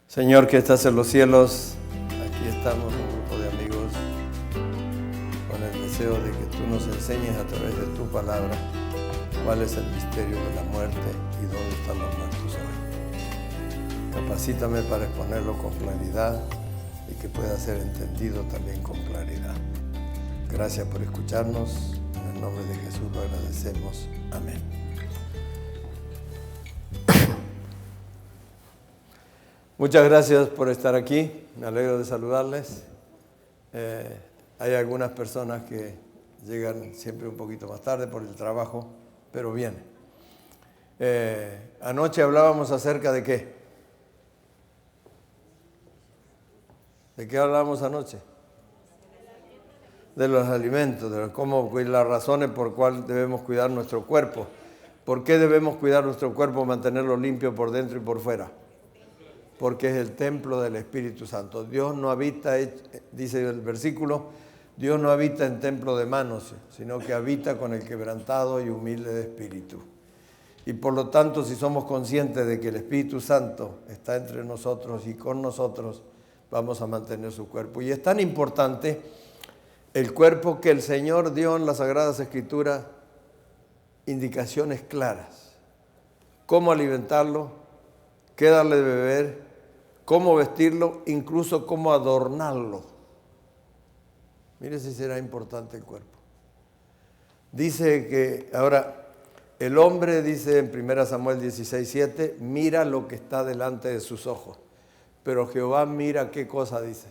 Señor que estás en los cielos, aquí estamos un grupo de amigos con el deseo de que tú nos enseñes a través de tu palabra cuál es el misterio de la muerte y dónde están los muertos hoy. Capacítame para exponerlo con claridad y que pueda ser entendido también con claridad. Gracias por escucharnos, en el nombre de Jesús lo agradecemos. Amén. Muchas gracias por estar aquí, me alegro de saludarles. Hay algunas personas que llegan siempre un poquito más tarde por el trabajo, pero vienen. Anoche hablábamos acerca de ¿qué? ¿De qué hablábamos anoche? De los alimentos, de cómo las razones por cuál debemos cuidar nuestro cuerpo. ¿Por qué debemos cuidar nuestro cuerpo, mantenerlo limpio por dentro y por fuera? Porque es el templo del Espíritu Santo. Dios no habita, dice el versículo, Dios no habita en templo de manos, sino que habita con el quebrantado y humilde de espíritu. Y por lo tanto, si somos conscientes de que el Espíritu Santo está entre nosotros y con nosotros, vamos a mantener su cuerpo. Y es tan importante el cuerpo que el Señor dio en las Sagradas Escrituras indicaciones claras. Cómo alimentarlo, qué darle de beber, cómo vestirlo, incluso cómo adornarlo. Mire si será importante el cuerpo. Dice que, ahora, el hombre, dice en 1 Samuel 16:7, mira lo que está delante de sus ojos. Pero Jehová mira qué cosa dice.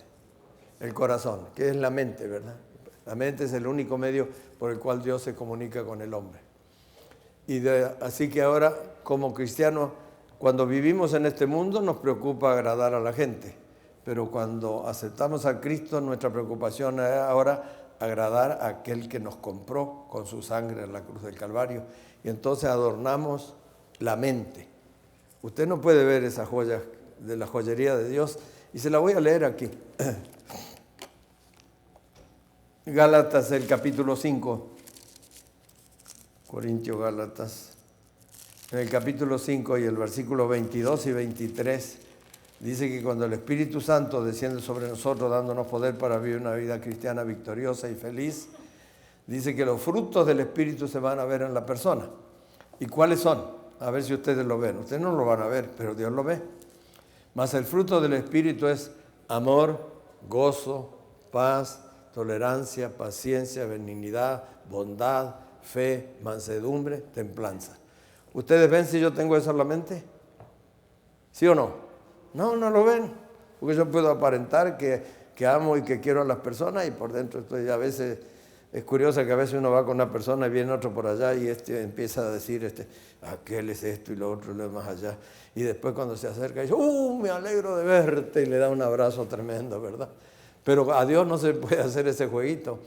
El corazón, que es la mente, ¿verdad? La mente es el único medio por el cual Dios se comunica con el hombre. Así que ahora, como cristianos, cuando vivimos en este mundo nos preocupa agradar a la gente, pero cuando aceptamos a Cristo nuestra preocupación es ahora agradar a aquel que nos compró con su sangre en la cruz del Calvario, y entonces adornamos la mente. Usted no puede ver esa joya de la joyería de Dios y se la voy a leer aquí. Gálatas, el capítulo 5, Corintios, Gálatas. En el capítulo 5 y el versículo 22 y 23, dice que cuando el Espíritu Santo desciende sobre nosotros dándonos poder para vivir una vida cristiana victoriosa y feliz, dice que los frutos del Espíritu se van a ver en la persona. ¿Y cuáles son? A ver si ustedes lo ven. Ustedes no lo van a ver, pero Dios lo ve. Mas el fruto del Espíritu es amor, gozo, paz, tolerancia, paciencia, benignidad, bondad, fe, mansedumbre, templanza. ¿Ustedes ven si yo tengo eso en la mente? ¿Sí o no? No, no lo ven. Porque yo puedo aparentar que amo y que quiero a las personas y por dentro estoy a veces... Es curioso que a veces uno va con una persona y viene otro por allá y empieza a decir, aquel es esto y lo otro y lo demás allá. Y después cuando se acerca dice, me alegro de verte, y le da un abrazo tremendo, ¿verdad? Pero a Dios no se puede hacer ese jueguito,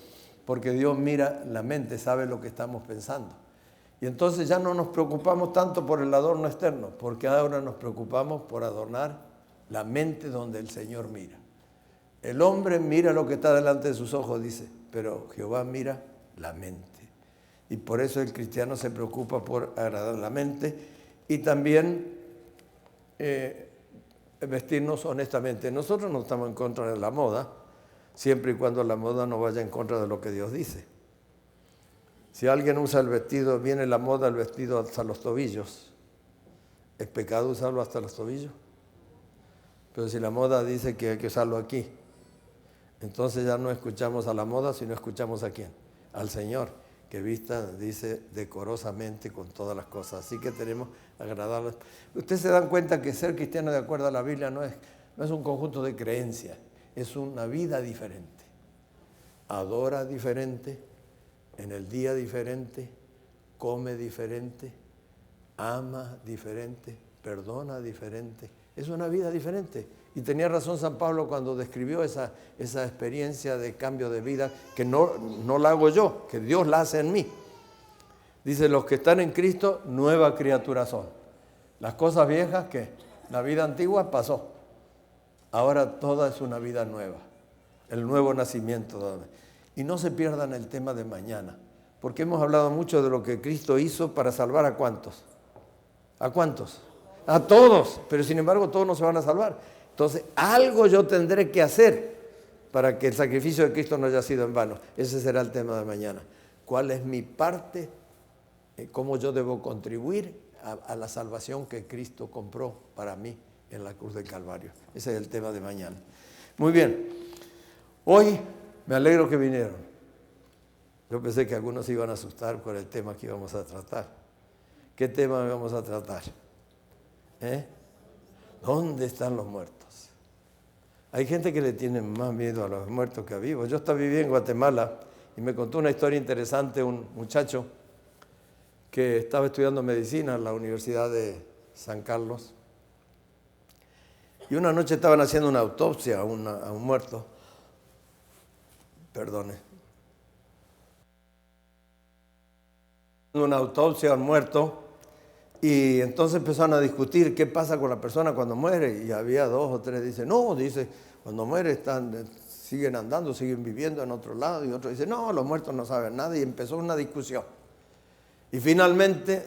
porque Dios mira la mente, sabe lo que estamos pensando. Y entonces ya no nos preocupamos tanto por el adorno externo, porque ahora nos preocupamos por adornar la mente donde el Señor mira. El hombre mira lo que está delante de sus ojos, dice, pero Jehová mira la mente. Y por eso el cristiano se preocupa por agradar la mente y también vestirnos honestamente. Nosotros no estamos en contra de la moda, siempre y cuando la moda no vaya en contra de lo que Dios dice. Si alguien usa el vestido, viene la moda, el vestido hasta los tobillos. ¿Es pecado usarlo hasta los tobillos? Pero si la moda dice que hay que usarlo aquí, entonces ya no escuchamos a la moda, sino escuchamos ¿a quién? Al Señor, que vista, dice, decorosamente con todas las cosas. Así que tenemos agradables. Ustedes se dan cuenta que ser cristiano de acuerdo a la Biblia no es un conjunto de creencias, es una vida diferente. Adora diferente, en el día diferente, come diferente, ama diferente, perdona diferente. Es una vida diferente. Y tenía razón San Pablo cuando describió esa experiencia de cambio de vida, que no la hago yo, que Dios la hace en mí. Dice, los que están en Cristo, nueva criatura son. Las cosas viejas, que la vida antigua pasó. Ahora toda es una vida nueva. El nuevo nacimiento. Y no se pierdan el tema de mañana, porque hemos hablado mucho de lo que Cristo hizo para salvar ¿a cuántos? ¿A cuántos? A todos, pero sin embargo todos no se van a salvar. Entonces, algo yo tendré que hacer para que el sacrificio de Cristo no haya sido en vano. Ese será el tema de mañana. ¿Cuál es mi parte? ¿Cómo yo debo contribuir a la salvación que Cristo compró para mí en la cruz del Calvario? Ese es el tema de mañana. Muy bien. Hoy me alegro que vinieron. Yo pensé que algunos se iban a asustar por el tema que íbamos a tratar. ¿Qué tema vamos a tratar? ¿Dónde están los muertos? Hay gente que le tiene más miedo a los muertos que a vivos. Yo viví en Guatemala y me contó una historia interesante un muchacho que estaba estudiando medicina en la Universidad de San Carlos. Y una noche estaban haciendo una autopsia a un muerto. Perdone. Una autopsia a un muerto. Y entonces empezaron a discutir qué pasa con la persona cuando muere. Y había 2 o 3, dice, no, cuando muere siguen andando, siguen viviendo en otro lado. Y otro dice, no, los muertos no saben nada. Y empezó una discusión. Y finalmente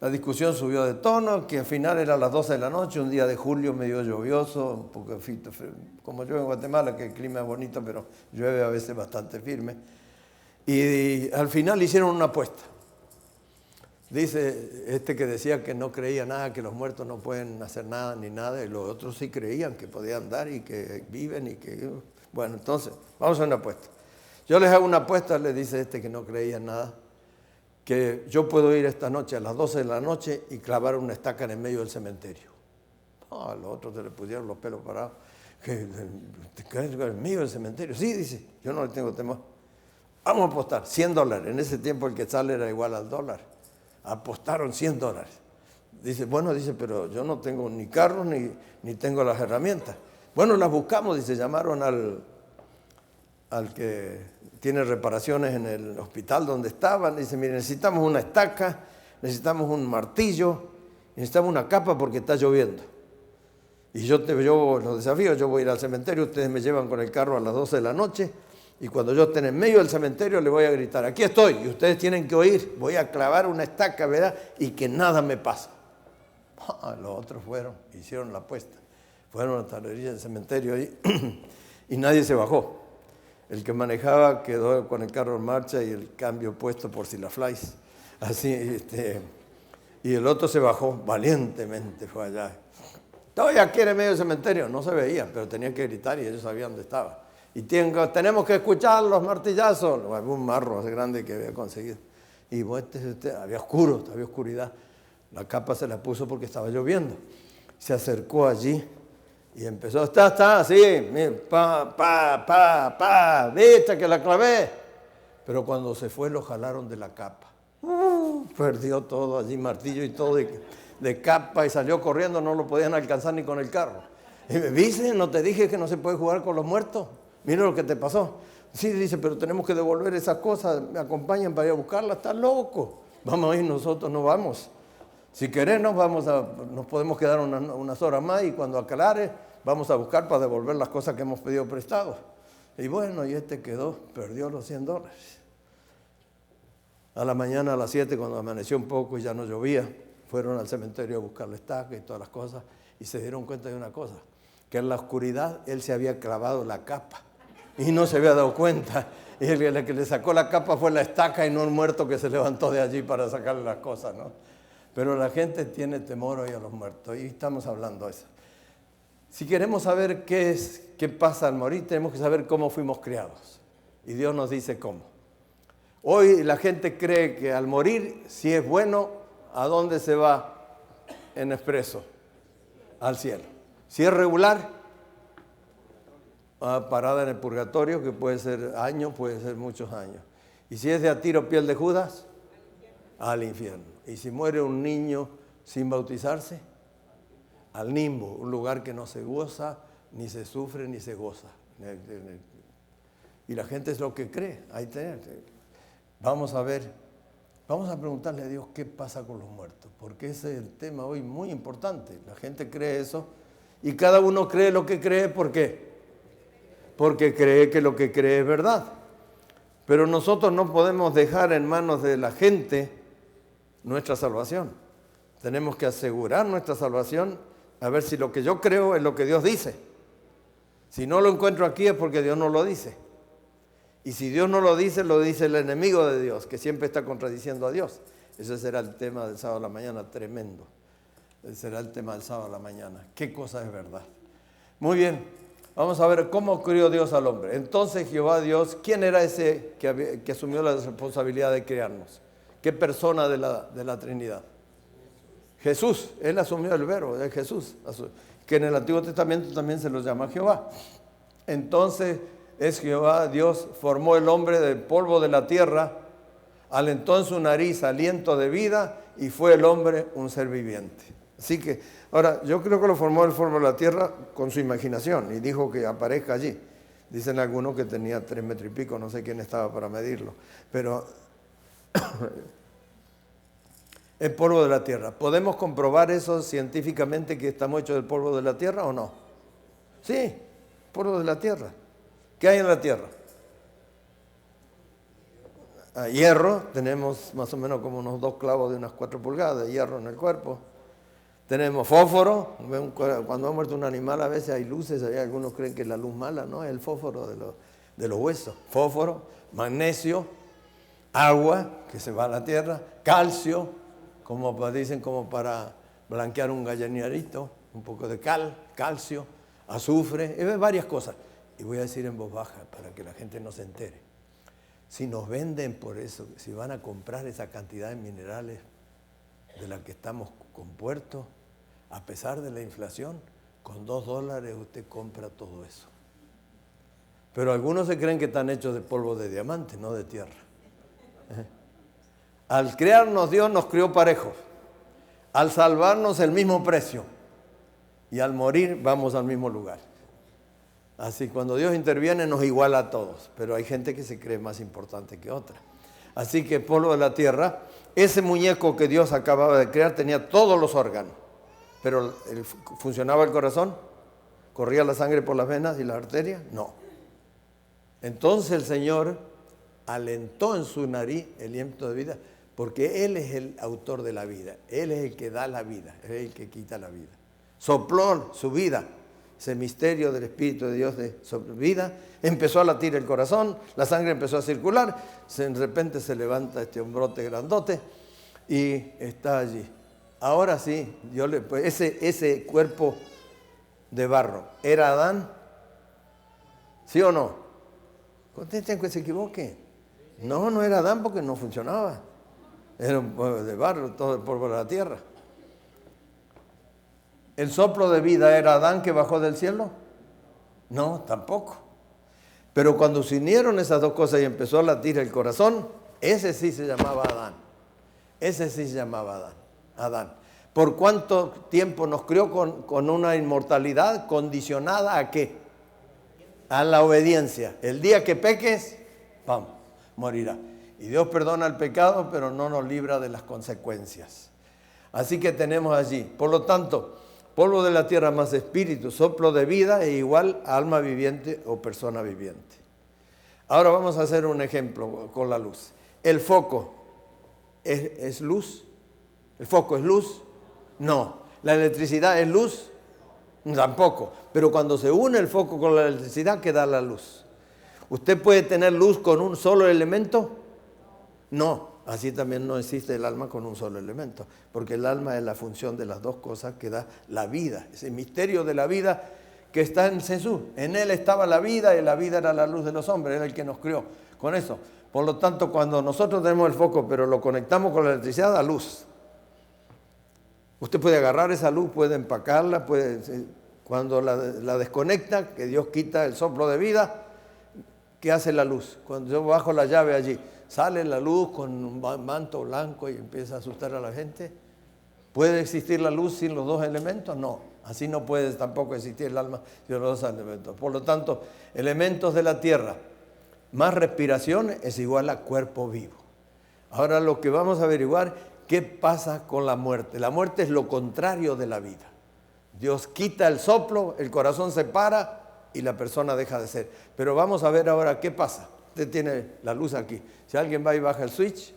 la discusión subió de tono, que al final era a las 12 de la noche, un día de julio medio lluvioso, un poco como yo en Guatemala, que el clima es bonito, pero llueve a veces bastante firme. Y al final hicieron una apuesta. Dice que decía que no creía nada, que los muertos no pueden hacer nada ni nada, y los otros sí creían que podían dar y que viven y que... Bueno, entonces, vamos a hacer una apuesta. Yo les hago una apuesta, le dice que no creía en nada, que yo puedo ir esta noche a las 12 de la noche y clavar una estaca en el medio del cementerio. No, a los otros se le pusieron los pelos parados. ¿Te caes en el medio del cementerio? Sí, dice, yo no le tengo temor. Vamos a apostar, $100. En ese tiempo el quetzal era igual al dólar. Apostaron $100. Dice, pero yo no tengo ni carros ni tengo las herramientas. Bueno, las buscamos, dice, llamaron al que tiene reparaciones en el hospital donde estaban. Dice, mire, necesitamos una estaca, necesitamos un martillo, necesitamos una capa porque está lloviendo. Y yo los desafío, yo voy a ir al cementerio, ustedes me llevan con el carro a las 12 de la noche y cuando yo esté en medio del cementerio le voy a gritar, aquí estoy, y ustedes tienen que oír, voy a clavar una estaca, ¿verdad? Y que nada me pasa. Los otros hicieron la apuesta. Fueron hasta la orilla del cementerio ahí y nadie se bajó. El que manejaba quedó con el carro en marcha y el cambio puesto por si la flies. Así, y el otro se bajó valientemente, fue allá. Estoy aquí en el medio del cementerio, no se veía, pero tenía que gritar y ellos sabían dónde estaba. Y tenemos que escuchar los martillazos. Había un marro más grande que había conseguido. Y había oscuridad. La capa se la puso porque estaba lloviendo. Se acercó allí y empezó, está, así, viste que la clavé. Pero cuando se fue lo jalaron de la capa. Perdió todo allí, martillo y todo de capa y salió corriendo, no lo podían alcanzar ni con el carro. Y me dice, ¿no te dije que no se puede jugar con los muertos? Mira lo que te pasó. Sí, dice, pero tenemos que devolver esas cosas, me acompañan para ir a buscarlas, estás loco. Vamos a ir, nosotros no vamos. Si querés nos podemos quedar unas horas más y cuando aclare vamos a buscar para devolver las cosas que hemos pedido prestado. Y bueno, y perdió los $100. A la mañana a las 7 cuando amaneció un poco y ya no llovía, fueron al cementerio a buscar la estaca y todas las cosas y se dieron cuenta de una cosa, que en la oscuridad él se había clavado la capa y no se había dado cuenta. Y el que le sacó la capa fue la estaca y no el muerto que se levantó de allí para sacarle las cosas, ¿no? Pero la gente tiene temor hoy a los muertos y estamos hablando de eso. Si queremos saber qué pasa al morir, tenemos que saber cómo fuimos criados. Y Dios nos dice cómo. Hoy la gente cree que al morir, si es bueno, ¿a dónde se va en expreso? Al cielo. Si es regular, parada en el purgatorio, que puede ser años, puede ser muchos años. Y si es de a tiro piel de Judas, al infierno. Y si muere un niño sin bautizarse, al limbo, un lugar que no se goza, ni se sufre, ni se goza. Y la gente es lo que cree. Vamos a preguntarle a Dios qué pasa con los muertos, porque ese es el tema hoy muy importante. La gente cree eso y cada uno cree lo que cree. ¿Por qué? Porque cree que lo que cree es verdad. Pero nosotros no podemos dejar en manos de la gente nuestra salvación. Tenemos que asegurar nuestra salvación, a ver si lo que yo creo es lo que Dios dice. Si no lo encuentro aquí es porque Dios no lo dice. Y si Dios no lo dice el enemigo de Dios, que siempre está contradiciendo a Dios. Ese será el tema del sábado a la mañana, tremendo. Ese será el tema del sábado a la mañana. ¿Qué cosa es verdad? Muy bien, vamos a ver cómo crió Dios al hombre. Entonces Jehová Dios, ¿quién era ese que asumió la responsabilidad de crearnos? ¿Qué persona de la Trinidad? Jesús, él asumió el verbo, es Jesús, que en el Antiguo Testamento también se lo llama Jehová. Entonces es Jehová, Dios formó el hombre del polvo de la tierra, alentó en su nariz aliento de vida y fue el hombre un ser viviente. Así que, ahora, yo creo que lo formó el polvo de la tierra con su imaginación y dijo que aparezca allí. Dicen algunos que tenía 3 metros y pico, no sé quién estaba para medirlo, pero el polvo de la tierra. ¿Podemos comprobar eso científicamente que estamos hechos del polvo de la tierra o no? Sí, polvo de la tierra. ¿Qué hay en la tierra? Hierro, tenemos más o menos como unos 2 clavos de unas 4 pulgadas de hierro en el cuerpo. Tenemos fósforo, cuando ha muerto un animal a veces hay luces, hay algunos creen que es la luz mala, no, es el fósforo de los huesos. Fósforo, magnesio, agua que se va a la tierra, calcio, dicen como para blanquear un gallinarito, un poco de calcio, azufre, varias cosas. Y voy a decir en voz baja para que la gente no se entere. Si nos venden por eso, si van a comprar esa cantidad de minerales de la que estamos compuestos, a pesar de la inflación, con $2 usted compra todo eso. Pero algunos se creen que están hechos de polvo de diamante, no de tierra. Al crearnos Dios nos crió parejos. Al salvarnos el mismo precio. Y al morir vamos al mismo lugar. Así cuando Dios interviene nos iguala a todos. Pero hay gente que se cree más importante que otra. Así que polvo de la tierra, ese muñeco que Dios acababa de crear tenía todos los órganos. Pero ¿funcionaba el corazón? ¿Corría la sangre por las venas y las arterias? No. Entonces el Señor alentó en su nariz el aliento de vida, porque Él es el autor de la vida, Él es el que da la vida, Él es el que quita la vida. Sopló su vida, ese misterio del Espíritu de Dios de vida, empezó a latir el corazón, la sangre empezó a circular, de repente se levanta este hombrote grandote y está allí. Ahora sí, ese cuerpo de barro, ¿era Adán? ¿Sí o no? Contesten que se equivoque. No era Adán porque no funcionaba. Era un polvo de barro, todo el polvo de la tierra. ¿El soplo de vida era Adán que bajó del cielo? No, tampoco. Pero cuando se unieron esas dos cosas y empezó a latir el corazón, ese sí se llamaba Adán. Ese sí se llamaba Adán. ¿Por cuánto tiempo nos crió con una inmortalidad condicionada a qué? A la obediencia. El día que peques, ¡pam!, morirá. Y Dios perdona el pecado, pero no nos libra de las consecuencias. Así que tenemos allí. Por lo tanto, polvo de la tierra más espíritu, soplo de vida e igual a alma viviente o persona viviente. Ahora vamos a hacer un ejemplo con la luz. ¿El foco es luz? ¿El foco es luz? No. ¿La electricidad es luz? Tampoco. Pero cuando se une el foco con la electricidad, queda la luz. ¿Usted puede tener luz con un solo elemento? No. Así también no existe el alma con un solo elemento, porque el alma es la función de las dos cosas que da la vida, ese misterio de la vida que está en Jesús. En Él estaba la vida y la vida era la luz de los hombres, era el que nos crió con eso. Por lo tanto, cuando nosotros tenemos el foco, pero lo conectamos con la electricidad, da luz. Usted puede agarrar esa luz, puede empacarla, cuando la desconecta, que Dios quita el soplo de vida, ¿qué hace la luz? Cuando yo bajo la llave allí, sale la luz con un manto blanco y empieza a asustar a la gente. ¿Puede existir la luz sin los dos elementos? No. Así no puede tampoco existir el alma sin los dos elementos. Por lo tanto, elementos de la tierra más respiración es igual a cuerpo vivo. Ahora lo que vamos a averiguar, ¿qué pasa con la muerte? La muerte es lo contrario de la vida. Dios quita el soplo, el corazón se para y la persona deja de ser. Pero vamos a ver ahora qué pasa. Usted tiene la luz aquí. Si alguien va y baja el switch,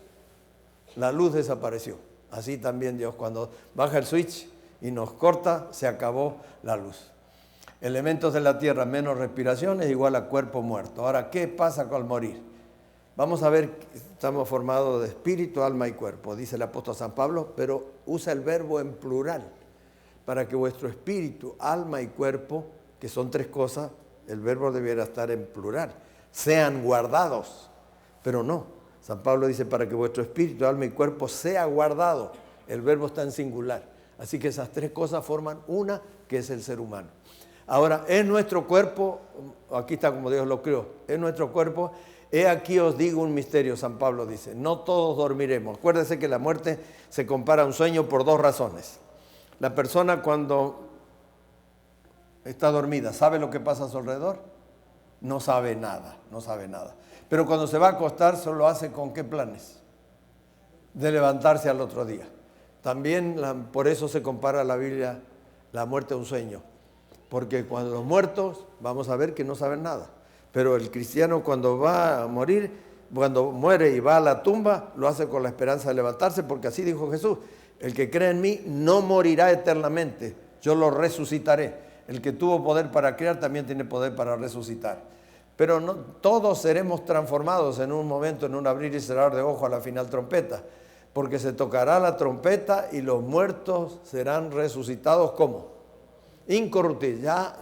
la luz desapareció. Así también Dios, cuando baja el switch y nos corta, se acabó la luz. Elementos de la tierra menos respiración es igual a cuerpo muerto. Ahora, ¿qué pasa con el morir? Vamos a ver, estamos formados de espíritu, alma y cuerpo, dice el apóstol San Pablo, pero usa el verbo en plural, para que vuestro espíritu, alma y cuerpo, que son tres cosas, el verbo debiera estar en plural, sean guardados, pero no. San Pablo dice, para que vuestro espíritu, alma y cuerpo sea guardado, el verbo está en singular. Así que esas tres cosas forman una, que es el ser humano. Ahora, es nuestro cuerpo, aquí está como Dios lo creó, es nuestro cuerpo. He aquí os digo un misterio, San Pablo dice, no todos dormiremos. Acuérdense que la muerte se compara a un sueño por dos razones. La persona cuando está dormida, ¿sabe lo que pasa a su alrededor? No sabe nada, no sabe nada. Pero cuando se va a acostar, solo hace con qué planes? De levantarse al otro día. También por eso se compara la Biblia la muerte a un sueño. Porque cuando los muertos, vamos a ver que no saben nada. Pero el cristiano cuando va a morir, cuando muere y va a la tumba, lo hace con la esperanza de levantarse, porque así dijo Jesús, el que cree en mí no morirá eternamente, yo lo resucitaré. El que tuvo poder para crear también tiene poder para resucitar. Pero no, todos seremos transformados en un momento, en un abrir y cerrar de ojos a la final trompeta, porque se tocará la trompeta y los muertos serán resucitados ¿cómo? Incorruptibles. Ya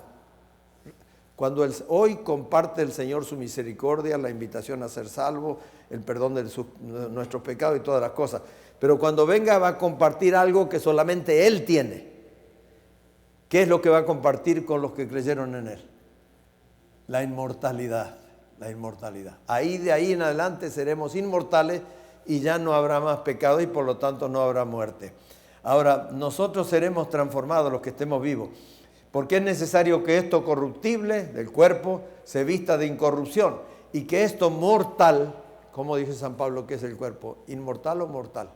cuando hoy comparte el Señor su misericordia, la invitación a ser salvo, el perdón de nuestros pecados y todas las cosas. Pero cuando venga va a compartir algo que solamente Él tiene. ¿Qué es lo que va a compartir con los que creyeron en Él? La inmortalidad, la inmortalidad. De ahí en adelante seremos inmortales y ya no habrá más pecado y por lo tanto no habrá muerte. Ahora, nosotros seremos transformados los que estemos vivos. Porque es necesario que esto corruptible del cuerpo se vista de incorrupción y que esto mortal, como dice San Pablo, que es el cuerpo, ¿inmortal o mortal?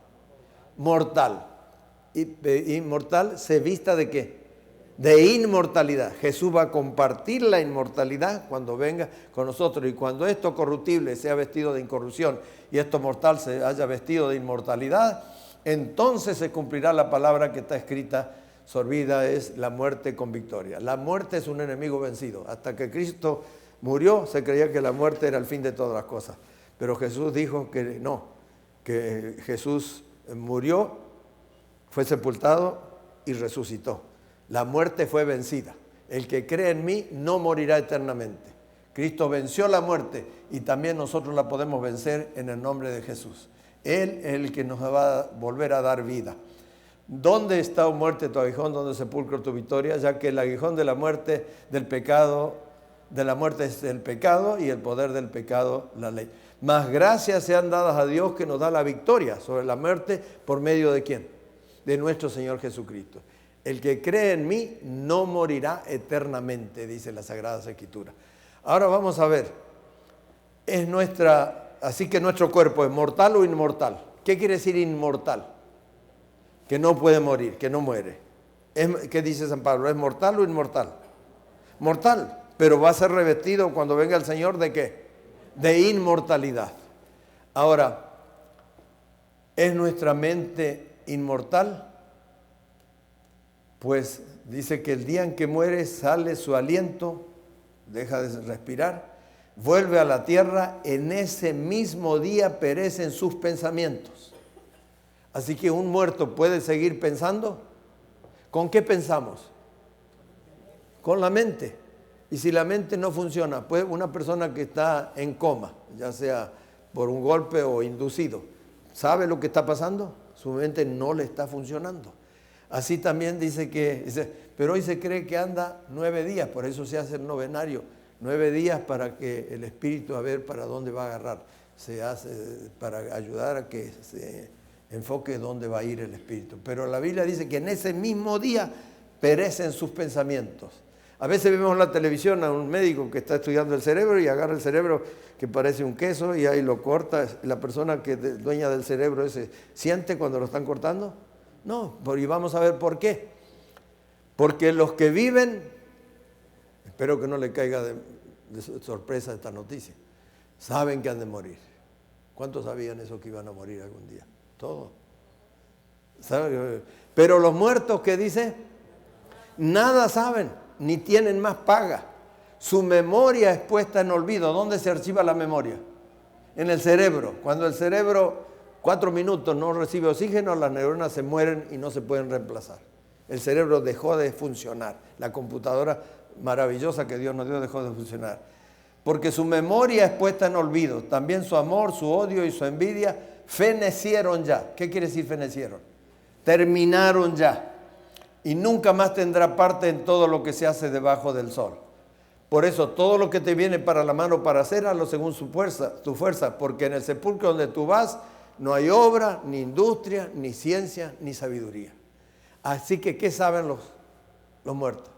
Mortal. Inmortal se vista ¿de qué? De inmortalidad. Jesús va a compartir la inmortalidad cuando venga con nosotros y cuando esto corruptible sea vestido de incorrupción y esto mortal se haya vestido de inmortalidad, entonces se cumplirá la palabra que está escrita: sorbida es la muerte con victoria. La muerte es un enemigo vencido. Hasta que Cristo murió, se creía que la muerte era el fin de todas las cosas. Pero Jesús dijo que no, que Jesús murió, fue sepultado y resucitó. La muerte fue vencida. El que cree en mí no morirá eternamente. Cristo venció la muerte y también nosotros la podemos vencer en el nombre de Jesús. Él es el que nos va a volver a dar vida. ¿Dónde está, oh muerte, tu aguijón? ¿Dónde sepulcro tu victoria? Ya que el aguijón de la muerte, del pecado, de la muerte es el pecado y el poder del pecado, la ley. Mas gracias sean dadas a Dios que nos da la victoria sobre la muerte por medio de ¿quién? De nuestro Señor Jesucristo. El que cree en mí no morirá eternamente, dice la Sagrada Escritura. Ahora vamos a ver, así que nuestro cuerpo es mortal o inmortal. ¿Qué quiere decir inmortal? Que no puede morir, que no muere. ¿Qué dice San Pablo? ¿Es mortal o inmortal? Mortal, pero va a ser revestido cuando venga el Señor ¿de qué? De inmortalidad. Ahora, ¿es nuestra mente inmortal? Pues dice que el día en que muere sale su aliento, deja de respirar, vuelve a la tierra, en ese mismo día perecen sus pensamientos. Así que un muerto puede seguir pensando. ¿Con qué pensamos? Con la mente. Y si la mente no funciona, pues una persona que está en coma, ya sea por un golpe o inducido, ¿sabe lo que está pasando? Su mente no le está funcionando. Así también dice, pero hoy se cree que anda 9 días, por eso se hace el novenario, 9 días para que el espíritu a ver para dónde va a agarrar. Se hace para ayudar a que se enfoque dónde va a ir el espíritu. Pero la Biblia dice que en ese mismo día perecen sus pensamientos. A veces vemos en la televisión a un médico que está estudiando el cerebro y agarra el cerebro que parece un queso y ahí lo corta. La persona que es dueña del cerebro ese, ¿siente cuando lo están cortando? No, y vamos a ver por qué. Porque los que viven, espero que no le caiga de sorpresa esta noticia, saben que han de morir. ¿Cuántos sabían eso, que iban a morir algún día? Todos. ¿Sabe? Pero los muertos, ¿qué dice? Nada saben, ni tienen más paga. Su memoria es puesta en olvido. ¿Dónde se archiva la memoria? En el cerebro. Cuando el cerebro 4 minutos no recibe oxígeno, las neuronas se mueren y no se pueden reemplazar. El cerebro dejó de funcionar. La computadora maravillosa que Dios nos dio dejó de funcionar. Porque su memoria es puesta en olvido. También su amor, su odio y su envidia fenecieron ya. ¿Qué quiere decir fenecieron? Terminaron ya. Y nunca más tendrá parte en todo lo que se hace debajo del sol. Por eso todo lo que te viene para la mano para hacer, hazlo según tu fuerza, porque en el sepulcro donde tú vas no hay obra, ni industria, ni ciencia, ni sabiduría. Así que, ¿qué saben los muertos?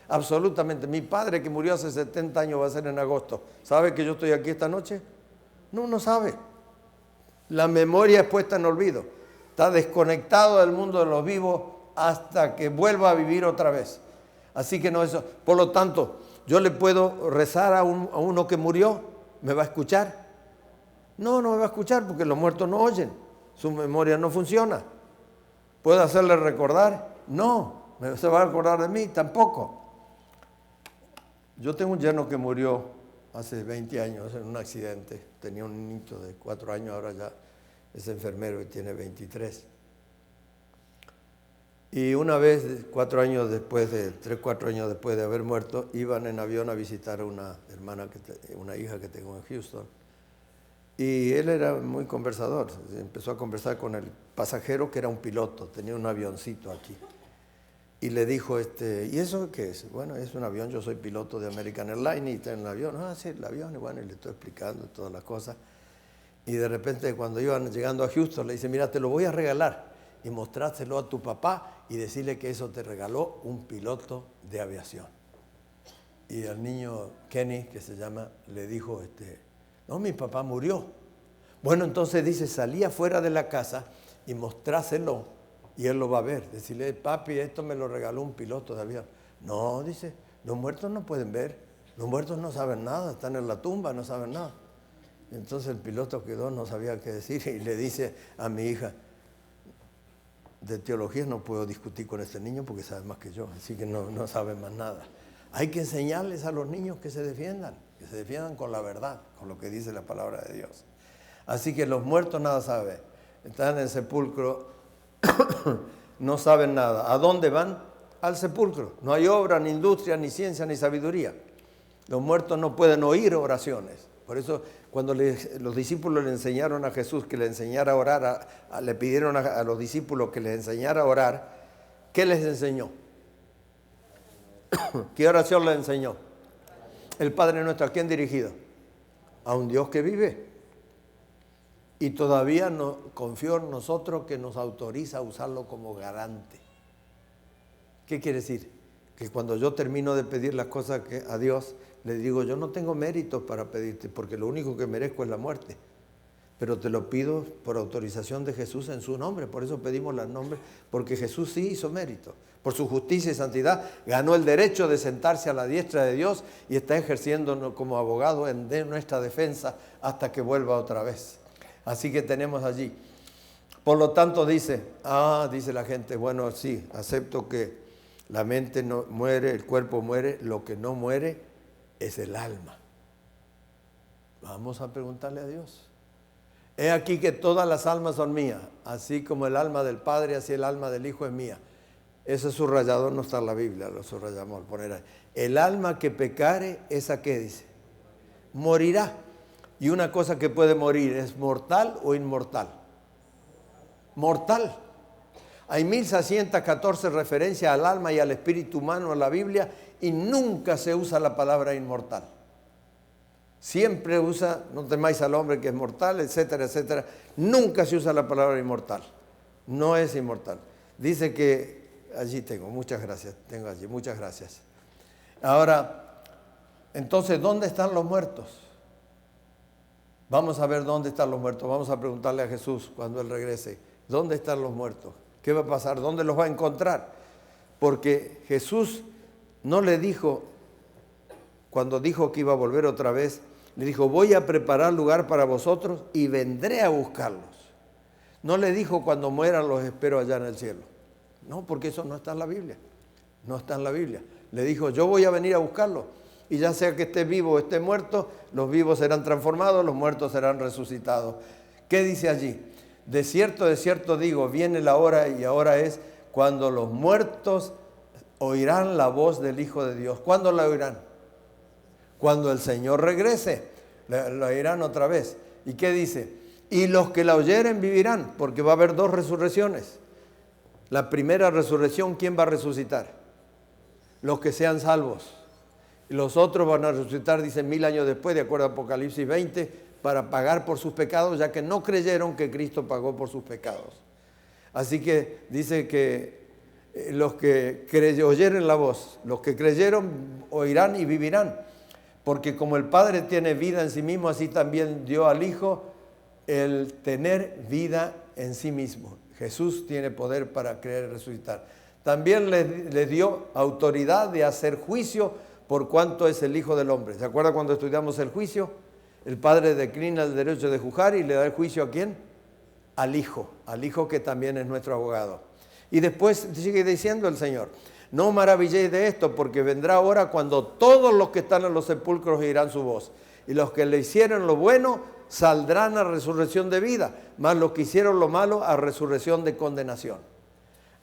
Absolutamente. Mi padre, que murió hace 70 años, va a ser en agosto. ¿Sabe que yo estoy aquí esta noche? No, no sabe. La memoria es puesta en olvido. Está desconectado del mundo de los vivos hasta que vuelva a vivir otra vez. Así que no eso. Por lo tanto, yo le puedo rezar a uno que murió. ¿Me va a escuchar? No, no me va a escuchar porque los muertos no oyen. Su memoria no funciona. ¿Puedo hacerle recordar? No. ¿Se va a acordar de mí? Tampoco. Yo tengo un yerno que murió hace 20 años en un accidente. Tenía un niño de 4 años, ahora ya es enfermero y tiene 23. Y una vez, 4 años después, 3-4 años después de haber muerto, iban en avión a visitar a una una hija que tengo en Houston. Y él era muy conversador. Empezó a conversar con el pasajero, que era un piloto, tenía un avioncito aquí. Y le dijo, ¿y eso qué es? Bueno, es un avión, yo soy piloto de American Airlines y está en el avión. Ah, sí, el avión, y bueno, y le estoy explicando todas las cosas. Y de repente, cuando iban llegando a Houston, le dice, mira, te lo voy a regalar y mostrárselo a tu papá y decirle que eso te regaló un piloto de aviación. Y al niño Kenny, que se llama, le dijo, no, mi papá murió. Bueno, entonces dice, salí afuera de la casa y mostrárselo y él lo va a ver. Decirle, papi, esto me lo regaló un piloto de avión. No, dice, los muertos no pueden ver, los muertos no saben nada, están en la tumba, no saben nada. Entonces el piloto quedó, no sabía qué decir y le dice a mi hija, de teología no puedo discutir con este niño porque sabe más que yo, así que no sabe más nada. Hay que enseñarles a los niños que se defiendan con la verdad, con lo que dice la palabra de Dios. Así que los muertos nada saben, están en el sepulcro, no saben nada. ¿A dónde van? Al sepulcro. No hay obra, ni industria, ni ciencia, ni sabiduría. Los muertos no pueden oír oraciones. Por eso, cuando los discípulos le enseñaron a Jesús que le enseñara a orar, le pidieron a los discípulos que les enseñara a orar, ¿qué les enseñó? ¿Qué oración les enseñó? El Padre Nuestro. ¿A quién dirigido? A un Dios que vive. Y todavía no confió en nosotros, que nos autoriza a usarlo como garante. ¿Qué quiere decir? Que cuando yo termino de pedir las cosas a Dios, le digo, yo no tengo méritos para pedirte, porque lo único que merezco es la muerte. Pero te lo pido por autorización de Jesús en su nombre. Por eso pedimos los nombres, porque Jesús sí hizo mérito. Por su justicia y santidad ganó el derecho de sentarse a la diestra de Dios y está ejerciendo como abogado en nuestra defensa hasta que vuelva otra vez. Así que tenemos allí. Por lo tanto dice la gente, bueno, sí, acepto que la mente no muere, el cuerpo muere, lo que no muere es el alma. Vamos a preguntarle a Dios. He aquí que todas las almas son mías, así como el alma del Padre, así el alma del Hijo es mía. Ese subrayador no está en la Biblia, lo subrayamos al poner ahí. El alma que pecare, ¿esa qué dice? Morirá. Y una cosa que puede morir, ¿es mortal o inmortal? Mortal. Hay 1614 referencias al alma y al espíritu humano en la Biblia y nunca se usa la palabra inmortal. Siempre usa, no temáis al hombre que es mortal, etcétera, etcétera. Nunca se usa la palabra inmortal. No es inmortal. Dice que, allí tengo, muchas gracias, muchas gracias. Ahora, entonces, ¿dónde están los muertos? Vamos a ver dónde están los muertos. Vamos a preguntarle a Jesús cuando Él regrese. ¿Dónde están los muertos? ¿Qué va a pasar? ¿Dónde los va a encontrar? Porque Jesús no le dijo, cuando dijo que iba a volver otra vez, le dijo, voy a preparar lugar para vosotros y vendré a buscarlos. No le dijo cuando mueran los espero allá en el cielo. No, porque eso no está en la Biblia. No está en la Biblia. Le dijo, yo voy a venir a buscarlo. Y ya sea que esté vivo o esté muerto, los vivos serán transformados, los muertos serán resucitados. ¿Qué dice allí? De cierto digo, viene la hora y ahora es cuando los muertos oirán la voz del Hijo de Dios. ¿Cuándo la oirán? Cuando el Señor regrese, la oirán otra vez. ¿Y qué dice? Y los que la oyeren vivirán, porque va a haber 2 resurrecciones. La primera resurrección, ¿quién va a resucitar? Los que sean salvos. Y los otros van a resucitar, dice, 1000 años después, de acuerdo a Apocalipsis 20, para pagar por sus pecados, ya que no creyeron que Cristo pagó por sus pecados. Así que dice que los que oyeren la voz, los que creyeron oirán y vivirán. Porque como el Padre tiene vida en sí mismo, así también dio al Hijo el tener vida en sí mismo. Jesús tiene poder para creer y resucitar. También le dio autoridad de hacer juicio por cuanto es el Hijo del Hombre. ¿Se acuerda cuando estudiamos el juicio? El Padre declina el derecho de juzgar y le da el juicio ¿a quién? Al Hijo que también es nuestro abogado. Y después sigue diciendo el Señor, no maravilléis de esto, porque vendrá hora cuando todos los que están en los sepulcros oirán su voz. Y los que le hicieron lo bueno saldrán a resurrección de vida, mas los que hicieron lo malo a resurrección de condenación.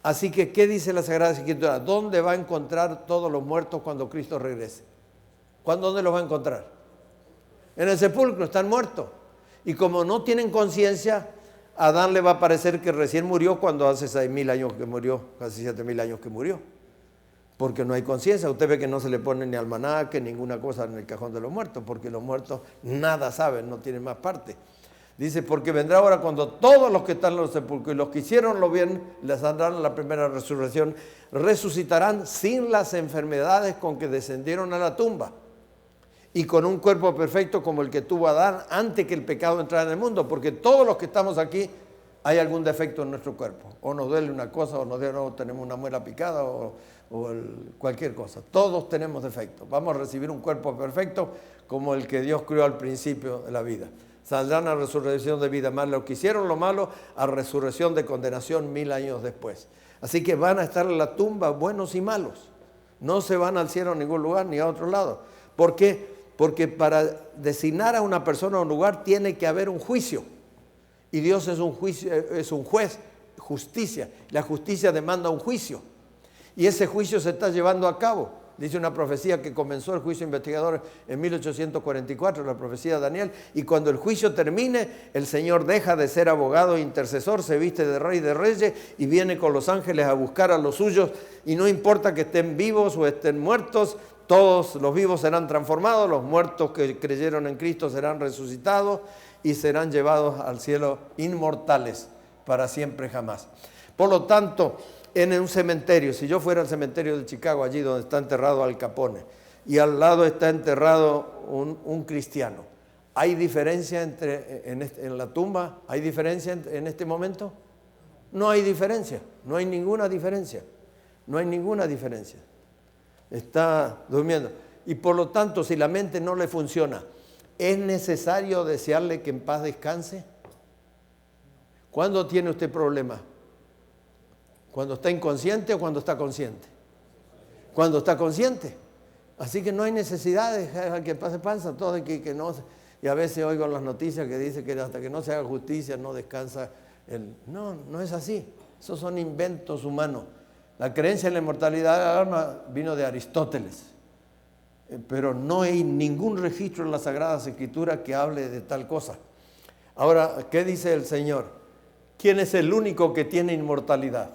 Así que, ¿qué dice la Sagrada Escritura? ¿Dónde va a encontrar todos los muertos cuando Cristo regrese? ¿Dónde los va a encontrar? En el sepulcro, están muertos. Y como no tienen conciencia, a Adán le va a parecer que recién murió cuando hace 6.000 años que murió, casi 7.000 años que murió. Porque no hay conciencia. Usted ve que no se le pone ni almanaque, ninguna cosa en el cajón de los muertos, porque los muertos nada saben, no tienen más parte. Dice, porque vendrá ahora cuando todos los que están en los sepulcros y los que hicieron lo bien, les darán la primera resurrección, resucitarán sin las enfermedades con que descendieron a la tumba y con un cuerpo perfecto como el que tuvo Adán antes que el pecado entrara en el mundo, porque todos los que estamos aquí hay algún defecto en nuestro cuerpo, o nos duele una cosa, o tenemos una muela picada, cualquier cosa. Todos tenemos defectos. Vamos a recibir un cuerpo perfecto como el que Dios creó al principio de la vida. Saldrán a resurrección de vida, más los que hicieron lo malo a resurrección de condenación 1000 años después. Así que van a estar en la tumba buenos y malos. No se van al cielo a ningún lugar ni a otro lado. ¿Por qué? Porque para designar a una persona a un lugar tiene que haber un juicio. Y Dios es un juez, justicia. La justicia demanda un juicio. Y ese juicio se está llevando a cabo. Dice una profecía que comenzó el juicio investigador en 1844, la profecía de Daniel, y cuando el juicio termine, el Señor deja de ser abogado e intercesor, se viste de rey de reyes y viene con los ángeles a buscar a los suyos, y no importa que estén vivos o estén muertos, todos los vivos serán transformados, los muertos que creyeron en Cristo serán resucitados y serán llevados al cielo inmortales para siempre jamás. Por lo tanto, en un cementerio, si yo fuera al cementerio de Chicago, allí donde está enterrado Al Capone, y al lado está enterrado un cristiano, ¿hay diferencia en la tumba? ¿Hay diferencia en este momento? No hay diferencia, no hay ninguna diferencia, no hay ninguna diferencia. Está durmiendo. Y por lo tanto, si la mente no le funciona, ¿es necesario desearle que en paz descanse? ¿Cuándo tiene usted problemas? ¿Cuando está inconsciente o cuando está consciente? Cuando está consciente. Así que no hay necesidad de dejar que pase panza, todo que no. Y a veces oigo en las noticias que dice que hasta que no se haga justicia no descansa. No es así. Esos son inventos humanos. La creencia en la inmortalidad del alma vino de Aristóteles. Pero no hay ningún registro en las Sagradas Escrituras que hable de tal cosa. Ahora, ¿qué dice el Señor? ¿Quién es el único que tiene inmortalidad?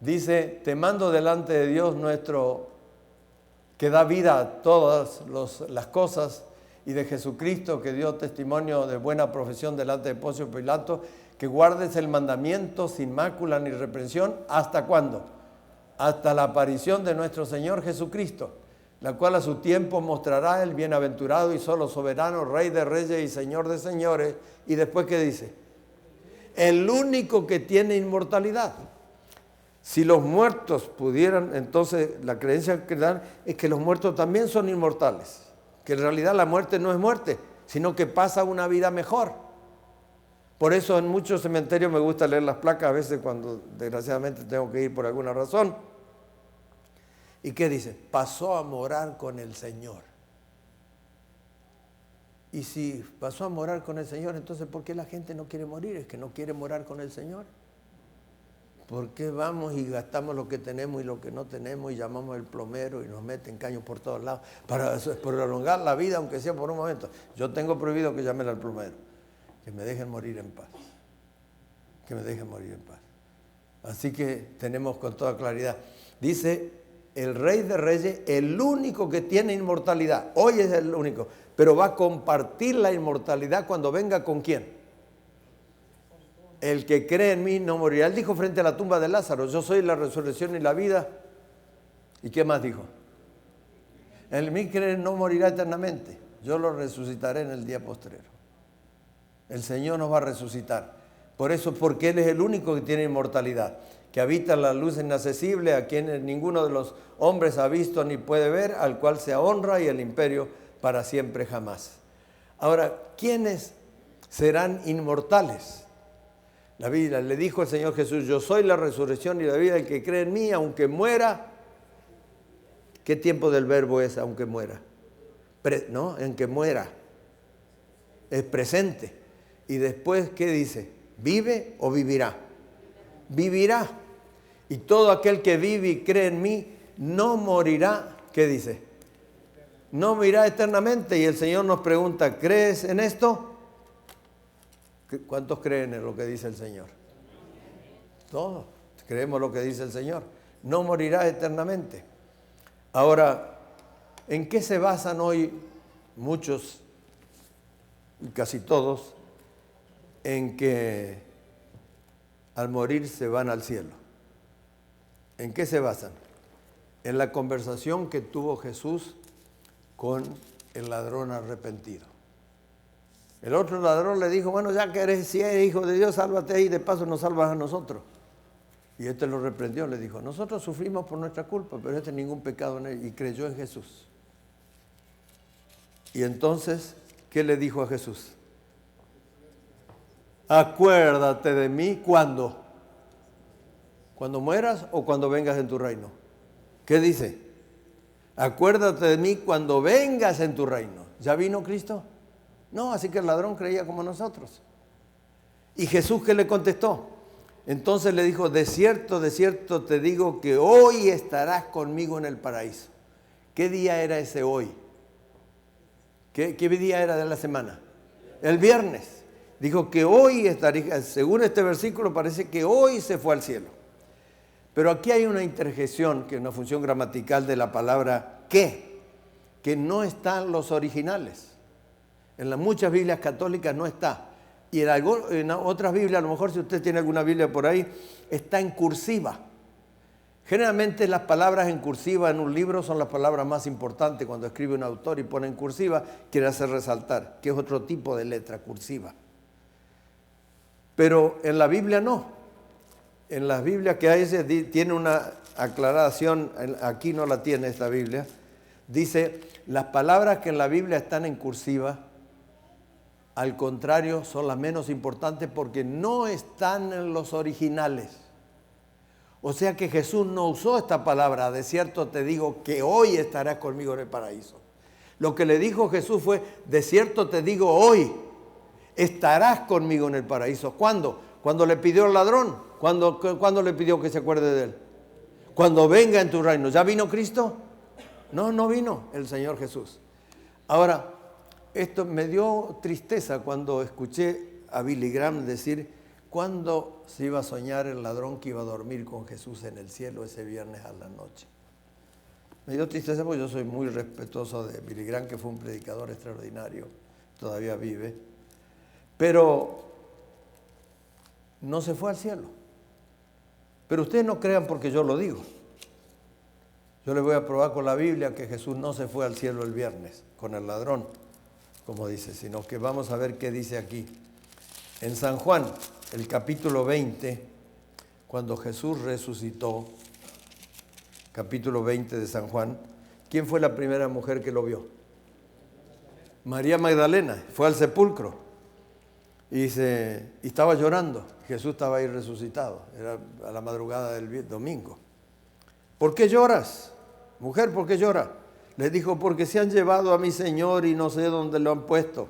Dice, te mando delante de Dios nuestro, que da vida a todas las cosas, y de Jesucristo, que dio testimonio de buena profesión delante de Poncio Pilato, que guardes el mandamiento sin mácula ni reprensión. ¿Hasta cuándo? Hasta la aparición de nuestro Señor Jesucristo, la cual a su tiempo mostrará el bienaventurado y solo soberano, Rey de reyes y Señor de señores. Y después, ¿qué dice? El único que tiene inmortalidad. Si los muertos pudieran, entonces la creencia que dan es que los muertos también son inmortales, que en realidad la muerte no es muerte, sino que pasa una vida mejor. Por eso en muchos cementerios me gusta leer las placas, a veces cuando desgraciadamente tengo que ir por alguna razón. ¿Y qué dice? Pasó a morar con el Señor. Y si pasó a morar con el Señor, entonces ¿por qué la gente no quiere morir? ¿Es que no quiere morar con el Señor? ¿Por qué vamos y gastamos lo que tenemos y lo que no tenemos y llamamos al plomero y nos meten caños por todos lados para prolongar la vida, aunque sea por un momento? Yo tengo prohibido que llamen al plomero. Que me dejen morir en paz. Que me dejen morir en paz. Así que tenemos con toda claridad. Dice el Rey de Reyes, el único que tiene inmortalidad. Hoy es el único. Pero va a compartir la inmortalidad cuando venga ¿con quién? El que cree en mí no morirá. Él dijo frente a la tumba de Lázaro, yo soy la resurrección y la vida. ¿Y qué más dijo? El mí cree no morirá eternamente. Yo lo resucitaré en el día postrero. El Señor nos va a resucitar. Por eso, porque Él es el único que tiene inmortalidad, que habita en la luz inaccesible, a quien ninguno de los hombres ha visto ni puede ver, al cual sea honra y el imperio para siempre jamás. Ahora, ¿quiénes serán inmortales? La Biblia le dijo el Señor Jesús, yo soy la resurrección y la vida, el que cree en mí, aunque muera. ¿Qué tiempo del verbo es aunque muera? ¿No? En que muera. Es presente. Y después, ¿qué dice? ¿Vive o vivirá? Vivirá. Y todo aquel que vive y cree en mí no morirá. ¿Qué dice? No morirá eternamente. Y el Señor nos pregunta, ¿crees en esto? ¿Cuántos creen en lo que dice el Señor? Todos creemos lo que dice el Señor. No morirá eternamente. Ahora, ¿en qué se basan hoy muchos, casi todos, en que al morir se van al cielo? ¿En qué se basan? En la conversación que tuvo Jesús con el ladrón arrepentido. El otro ladrón le dijo, bueno, ya que eres hijo de Dios, sálvate ahí, de paso nos salvas a nosotros. Y este lo reprendió, le dijo, nosotros sufrimos por nuestra culpa, pero este ningún pecado en él, y creyó en Jesús. Y entonces, ¿qué le dijo a Jesús? Acuérdate de mí, ¿cuándo? ¿Cuando mueras o cuando vengas en tu reino? ¿Qué dice? Acuérdate de mí cuando vengas en tu reino. ¿Ya vino Cristo? No, así que el ladrón creía como nosotros. ¿Y Jesús qué le contestó? Entonces le dijo, de cierto te digo que hoy estarás conmigo en el paraíso. ¿Qué día era ese hoy? ¿Qué día era de la semana? El viernes. Dijo que hoy estaría, según este versículo parece que hoy se fue al cielo. Pero aquí hay una interjección, que es una función gramatical de la palabra que no están los originales. En las muchas Biblias católicas no está. Y en otras Biblias, a lo mejor si usted tiene alguna Biblia por ahí, está en cursiva. Generalmente las palabras en cursiva en un libro son las palabras más importantes. Cuando escribe un autor y pone en cursiva, quiere hacer resaltar, que es otro tipo de letra cursiva. Pero en la Biblia no. En las Biblias que hay tiene una aclaración, aquí no la tiene esta Biblia. Dice, las palabras que en la Biblia están en cursiva, al contrario, son las menos importantes porque no están en los originales. O sea que Jesús no usó esta palabra, de cierto te digo que hoy estarás conmigo en el paraíso. Lo que le dijo Jesús fue, de cierto te digo hoy, estarás conmigo en el paraíso. ¿Cuándo? Cuando le pidió al ladrón. ¿Cuándo le pidió que se acuerde de él? Cuando venga en tu reino. ¿Ya vino Cristo? No vino el Señor Jesús. Ahora, esto me dio tristeza cuando escuché a Billy Graham decir cuándo se iba a soñar el ladrón que iba a dormir con Jesús en el cielo ese viernes a la noche. Me dio tristeza porque yo soy muy respetuoso de Billy Graham, que fue un predicador extraordinario, todavía vive, pero no se fue al cielo. Pero ustedes no crean porque yo lo digo. Yo les voy a probar con la Biblia que Jesús no se fue al cielo el viernes con el ladrón, como dice, sino que vamos a ver qué dice aquí. En San Juan, el capítulo 20, cuando Jesús resucitó, capítulo 20 de San Juan, ¿quién fue la primera mujer que lo vio? María Magdalena, fue al sepulcro. y estaba llorando. Jesús estaba ahí resucitado, era a la madrugada del domingo. ¿Por qué lloras? Mujer, ¿por qué lloras? Le dijo, porque se han llevado a mi Señor y no sé dónde lo han puesto.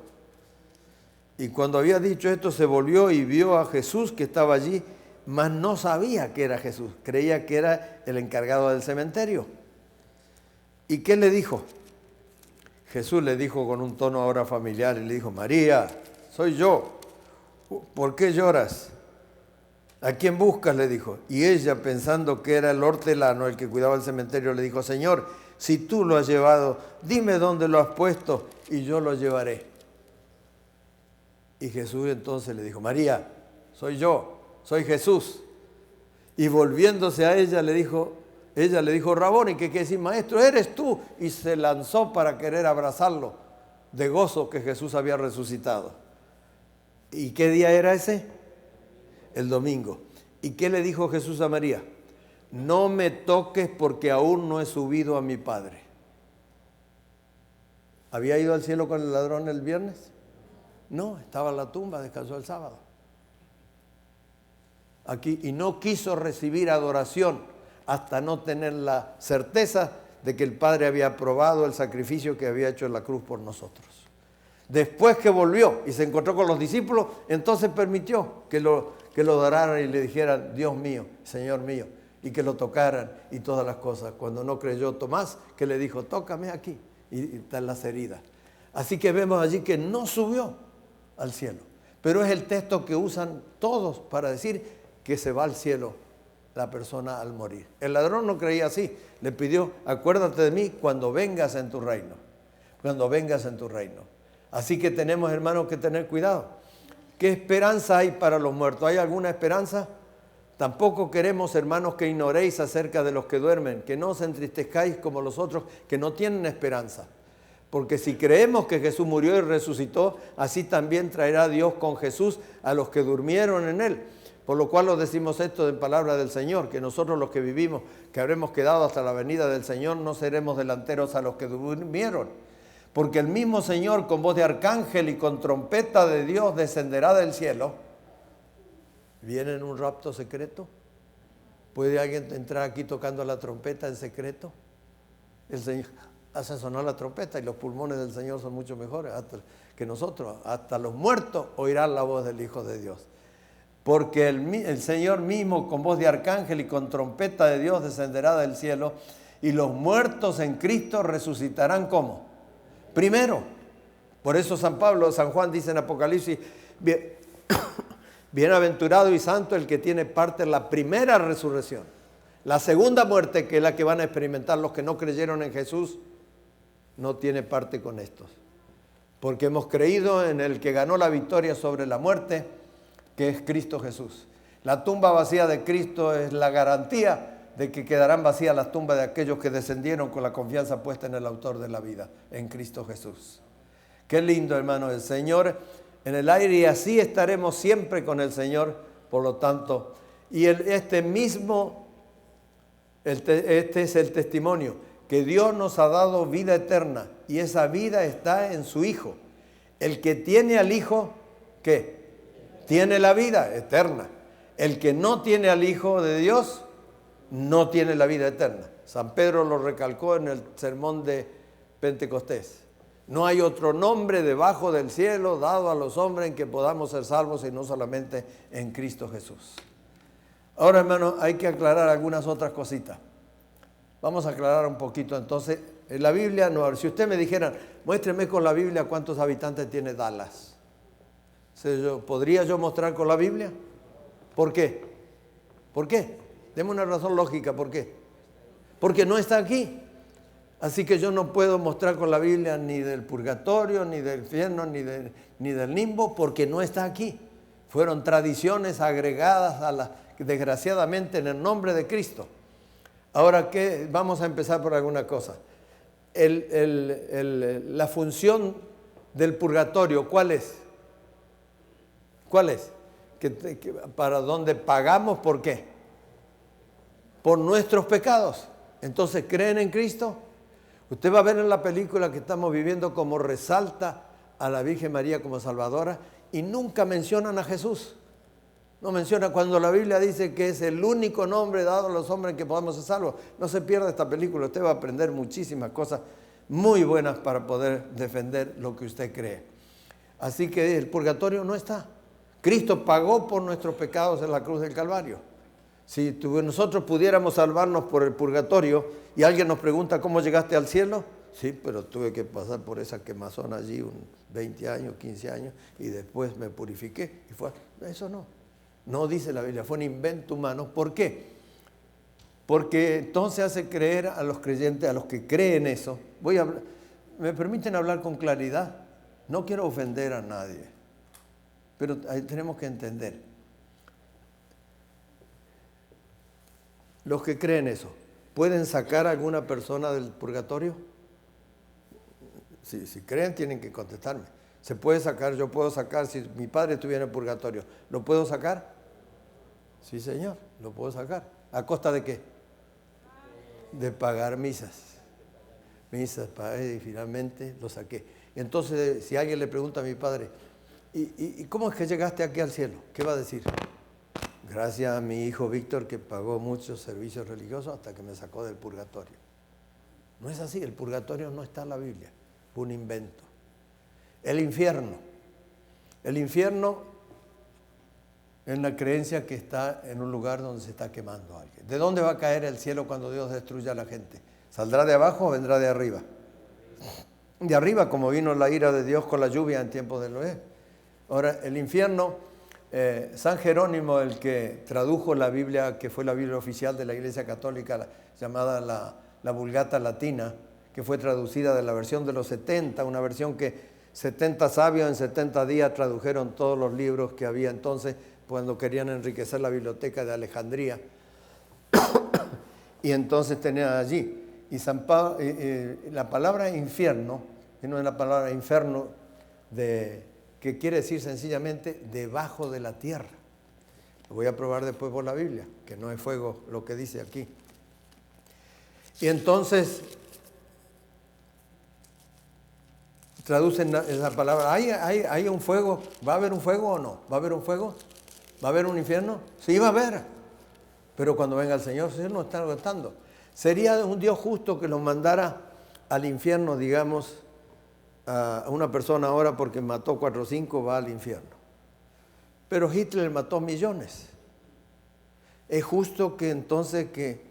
Y cuando había dicho esto, se volvió y vio a Jesús que estaba allí, mas no sabía que era Jesús, creía que era el encargado del cementerio. ¿Y qué le dijo? Jesús le dijo con un tono ahora familiar, y le dijo, María, soy yo, ¿por qué lloras? ¿A quién buscas? Le dijo. Y ella, pensando que era el hortelano, el que cuidaba el cementerio, le dijo, Señor, si tú lo has llevado, dime dónde lo has puesto y yo lo llevaré. Y Jesús entonces le dijo, María, soy yo, soy Jesús. Y volviéndose a ella le dijo, Raboni, que quiere decir, maestro, eres tú. Y se lanzó para querer abrazarlo de gozo que Jesús había resucitado. ¿Y qué día era ese? El domingo. ¿Y qué le dijo Jesús a María? No me toques porque aún no he subido a mi Padre. ¿Había ido al cielo con el ladrón el viernes? No, estaba en la tumba, descansó el sábado. Aquí, y no quiso recibir adoración hasta no tener la certeza de que el Padre había aprobado el sacrificio que había hecho en la cruz por nosotros. Después que volvió y se encontró con los discípulos, entonces permitió que lo adoraran y le dijeran, Dios mío, Señor mío, y que lo tocaran y todas las cosas. Cuando no creyó Tomás, que le dijo, tócame aquí, y están las heridas. Así que vemos allí que no subió al cielo, pero es el texto que usan todos para decir que se va al cielo la persona al morir. El ladrón no creía así, le pidió, acuérdate de mí cuando vengas en tu reino, cuando vengas en tu reino. Así que tenemos, hermanos, que tener cuidado. ¿Qué esperanza hay para los muertos? ¿Hay alguna esperanza? Tampoco queremos, hermanos, que ignoréis acerca de los que duermen, que no os entristezcáis como los otros que no tienen esperanza. Porque si creemos que Jesús murió y resucitó, así también traerá Dios con Jesús a los que durmieron en Él. Por lo cual os decimos esto en palabra del Señor, que nosotros los que vivimos, que habremos quedado hasta la venida del Señor, no seremos delanteros a los que durmieron. Porque el mismo Señor con voz de arcángel y con trompeta de Dios descenderá del cielo. ¿Viene en un rapto secreto? ¿Puede alguien entrar aquí tocando la trompeta en secreto? El Señor hace sonar la trompeta y los pulmones del Señor son mucho mejores que nosotros. Hasta los muertos oirán la voz del Hijo de Dios. Porque el Señor mismo con voz de arcángel y con trompeta de Dios descenderá del cielo y los muertos en Cristo resucitarán ¿cómo? Primero. Por eso San Juan dice en Apocalipsis, bienaventurado y santo el que tiene parte en la primera resurrección. La segunda muerte, que es la que van a experimentar los que no creyeron en Jesús, no tiene parte con estos. Porque hemos creído en el que ganó la victoria sobre la muerte, que es Cristo Jesús. La tumba vacía de Cristo es la garantía de que quedarán vacías las tumbas de aquellos que descendieron con la confianza puesta en el autor de la vida, en Cristo Jesús. Qué lindo, hermano, el Señor en el aire, y así estaremos siempre con el Señor, por lo tanto. Y este es el testimonio, que Dios nos ha dado vida eterna, y esa vida está en su Hijo. El que tiene al Hijo, ¿qué? Tiene la vida eterna. El que no tiene al Hijo de Dios, no tiene la vida eterna. San Pedro lo recalcó en el sermón de Pentecostés. No hay otro nombre debajo del cielo dado a los hombres en que podamos ser salvos, y no solamente en Cristo Jesús. Ahora, hermano, hay que aclarar algunas otras cositas. Vamos a aclarar un poquito. Entonces, en la Biblia, no, si usted me dijera, muéstreme con la Biblia cuántos habitantes tiene Dallas. ¿Podría yo mostrar con la Biblia? ¿Por qué? ¿Por qué? Deme una razón lógica, ¿por qué? Porque no está aquí. Así que yo no puedo mostrar con la Biblia ni del purgatorio, ni del infierno, ni del limbo, porque no está aquí. Fueron tradiciones agregadas desgraciadamente en el nombre de Cristo. Ahora, vamos a empezar por alguna cosa. La función del purgatorio, ¿cuál es? ¿Cuál es? Para donde pagamos, ¿por qué? Por nuestros pecados. Entonces, ¿creen en Cristo? Usted va a ver en la película que estamos viviendo cómo resalta a la Virgen María como Salvadora y nunca mencionan a Jesús. No menciona cuando la Biblia dice que es el único nombre dado a los hombres en que podamos ser salvos. No se pierda esta película, usted va a aprender muchísimas cosas muy buenas para poder defender lo que usted cree. Así que el purgatorio no está. Cristo pagó por nuestros pecados en la cruz del Calvario. Si nosotros pudiéramos salvarnos por el purgatorio y alguien nos pregunta ¿cómo llegaste al cielo? Sí, pero tuve que pasar por esa quemazón allí 20 años, 15 años y después me purifiqué. Y fue, eso no dice la Biblia, fue un invento humano. ¿Por qué? Porque entonces hace creer a los creyentes, a los que creen eso. ¿Me permiten hablar con claridad? No quiero ofender a nadie, pero tenemos que entender. Los que creen eso, ¿pueden sacar a alguna persona del purgatorio? Si creen, tienen que contestarme. ¿Se puede sacar? Yo puedo sacar, si mi padre estuviera en el purgatorio, ¿lo puedo sacar? Sí, señor, lo puedo sacar. ¿A costa de qué? De pagar misas. Misas pagué y finalmente lo saqué. Entonces, si alguien le pregunta a mi padre, ¿y cómo es que llegaste aquí al cielo? ¿Qué va a decir? Gracias a mi hijo Víctor que pagó muchos servicios religiosos hasta que me sacó del purgatorio. No es así, el purgatorio no está en la Biblia, fue un invento. El infierno es la creencia que está en un lugar donde se está quemando a alguien. ¿De dónde va a caer el cielo cuando Dios destruya a la gente? ¿Saldrá de abajo o vendrá de arriba? De arriba, como vino la ira de Dios con la lluvia en tiempos de Noé. Ahora, el infierno, San Jerónimo, el que tradujo la Biblia, que fue la Biblia oficial de la Iglesia Católica, llamada la Vulgata Latina, que fue traducida de la versión de los 70, una versión que 70 sabios en 70 días tradujeron todos los libros que había entonces, cuando querían enriquecer la biblioteca de Alejandría. Y entonces tenía allí. Y San Pablo, la palabra infierno, no es la palabra inferno, que quiere decir sencillamente debajo de la tierra. Lo voy a probar después por la Biblia, que no es fuego lo que dice aquí. Y entonces traducen esa palabra. ¿Hay un fuego? ¿Va a haber un fuego o no? ¿Va a haber un fuego? ¿Va a haber un infierno? Sí, va a haber. Pero cuando venga el Señor no está aguantando. ¿Sería un Dios justo que los mandara al infierno, digamos, a una persona ahora porque mató 4 o 5, va al infierno? Pero Hitler mató millones. ¿Es justo que entonces que